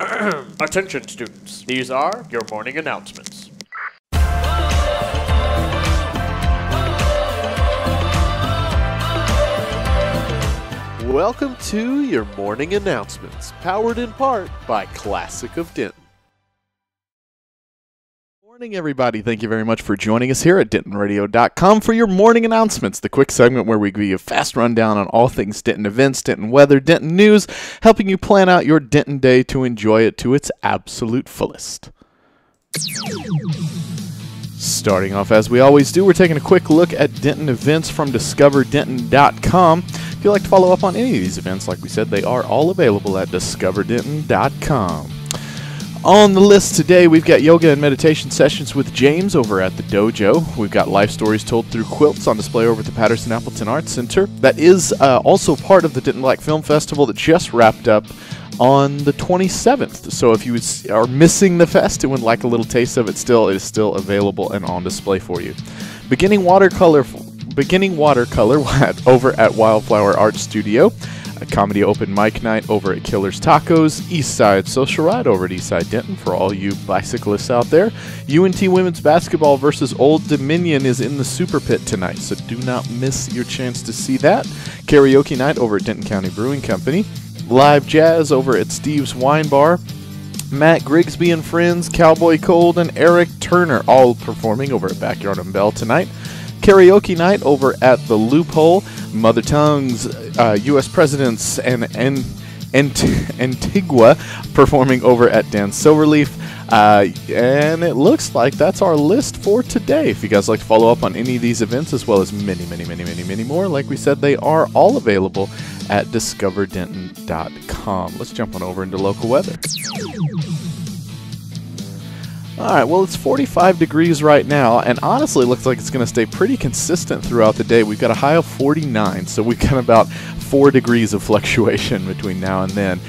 Attention students, these are your morning announcements. Welcome to your morning announcements, powered in part by Classic of Denton. Morning, everybody. Thank you very much for joining us here at DentonRadio.com for your morning announcements, the quick segment where we give you a fast rundown on all things Denton events, Denton weather, Denton news, helping you plan out your Denton day to enjoy it to its absolute fullest. Starting off as we always do, we're taking a quick look at Denton events from DiscoverDenton.com. If you'd like to follow up on any of these events, like we said, they are all available at DiscoverDenton.com. On the list today, we've got yoga and meditation sessions with James over at the dojo. We've got life stories told through quilts on display over at the Patterson-Appleton Arts Center. That is also part of the Denton Black Film Festival that just wrapped up on the 27th. So if you are missing the fest and would like a little taste of it still, it is still available and on display for you. Beginning watercolor over at Wildflower Art Studio. A comedy open mic night over at Killer's Tacos. East Side Social Ride over at East Side Denton for all you bicyclists out there. UNT women's basketball versus Old Dominion is in the Super Pit tonight, so do not miss your chance to see that. Karaoke night over at Denton County Brewing Company. Live jazz over at Steve's Wine Bar. Matt Grigsby and Friends, Cowboy Cold, and Eric Turner all performing over at Backyard and Bell tonight. Karaoke night over at the Loophole. Mother Tongues, U.S. Presidents, and Antigua performing over at Dan Silverleaf. And it looks like that's our list for today. If you guys like to follow up on any of these events, as well as many more, like we said, they are all available at DiscoverDenton.com. Let's jump on over into local weather. Alright, well, it's 45 degrees right now, and honestly, it looks like it's going to stay pretty consistent throughout the day. We've got a high of 49, so we've got about 4 degrees of fluctuation between now and then.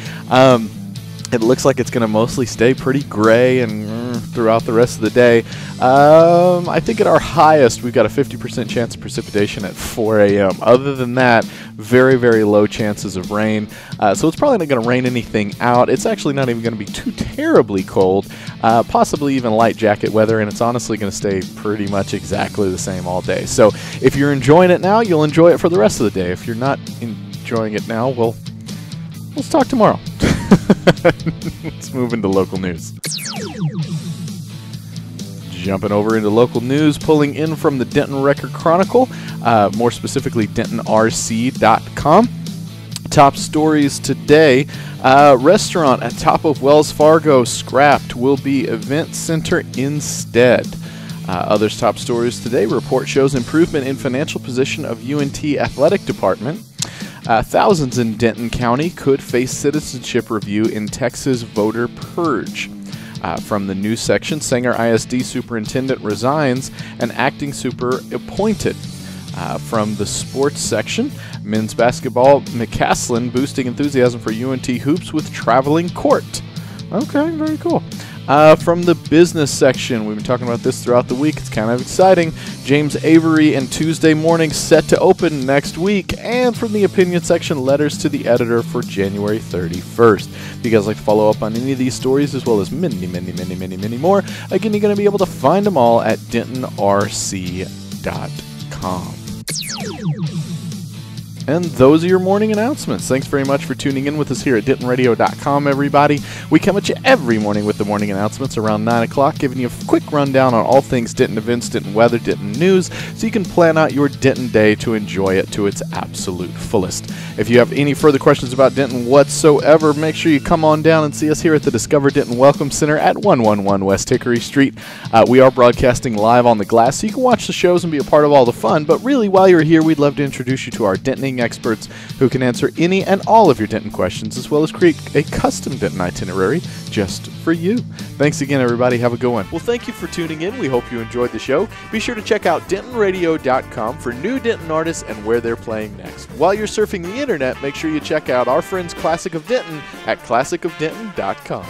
It looks like it's going to mostly stay pretty gray and throughout the rest of the day. I think at our highest, we've got a 50% chance of precipitation at 4 a.m. Other than that, very, very low chances of rain. So it's probably not going to rain anything out. It's actually not even going to be too terribly cold, possibly even light jacket weather, and it's honestly going to stay pretty much exactly the same all day. So if you're enjoying it now, you'll enjoy it for the rest of the day. If you're not enjoying it now, well, let's talk tomorrow. Let's move into local news. Jumping over into local news, pulling in from the Denton Record Chronicle, more specifically DentonRC.com. Top stories today. Restaurant at top of Wells Fargo scrapped, will be event center instead. Others top stories today. Report shows improvement in financial position of UNT athletic department. Thousands in Denton County could face citizenship review in Texas voter purge. From the news section, Sanger ISD superintendent resigns and acting super appointed. From the sports section, men's basketball, McCaslin boosting enthusiasm for UNT hoops with traveling court. Okay, very cool. From the business section, we've been talking about this throughout the week. It's kind of exciting. James Avery and Tuesday Morning set to open next week. And from the opinion section, letters to the editor for January 31st. If you guys like to follow up on any of these stories, as well as many more, again, you're going to be able to find them all at DentonRC.com. And those are your morning announcements. Thanks very much for tuning in with us here at DentonRadio.com, everybody. We come at you every morning with the morning announcements around 9 o'clock, giving you a quick rundown on all things Denton events, Denton weather, Denton news, so you can plan out your Denton day to enjoy it to its absolute fullest. If you have any further questions about Denton whatsoever, make sure you come on down and see us here at the Discover Denton Welcome Center at 111 West Hickory Street. We are broadcasting live on the glass, so you can watch the shows and be a part of all the fun, but really, while you're here, we'd love to introduce you to our Dentoning experts who can answer any and all of your Denton questions, as well as create a custom Denton itinerary just for you. Thanks again, everybody. Have a good one. Well, thank you for tuning in. We hope you enjoyed the show. Be sure to check out DentonRadio.com for new Denton artists and where they're playing next. While you're surfing the internet, make sure you check out our friends Classic of Denton at ClassicofDenton.com.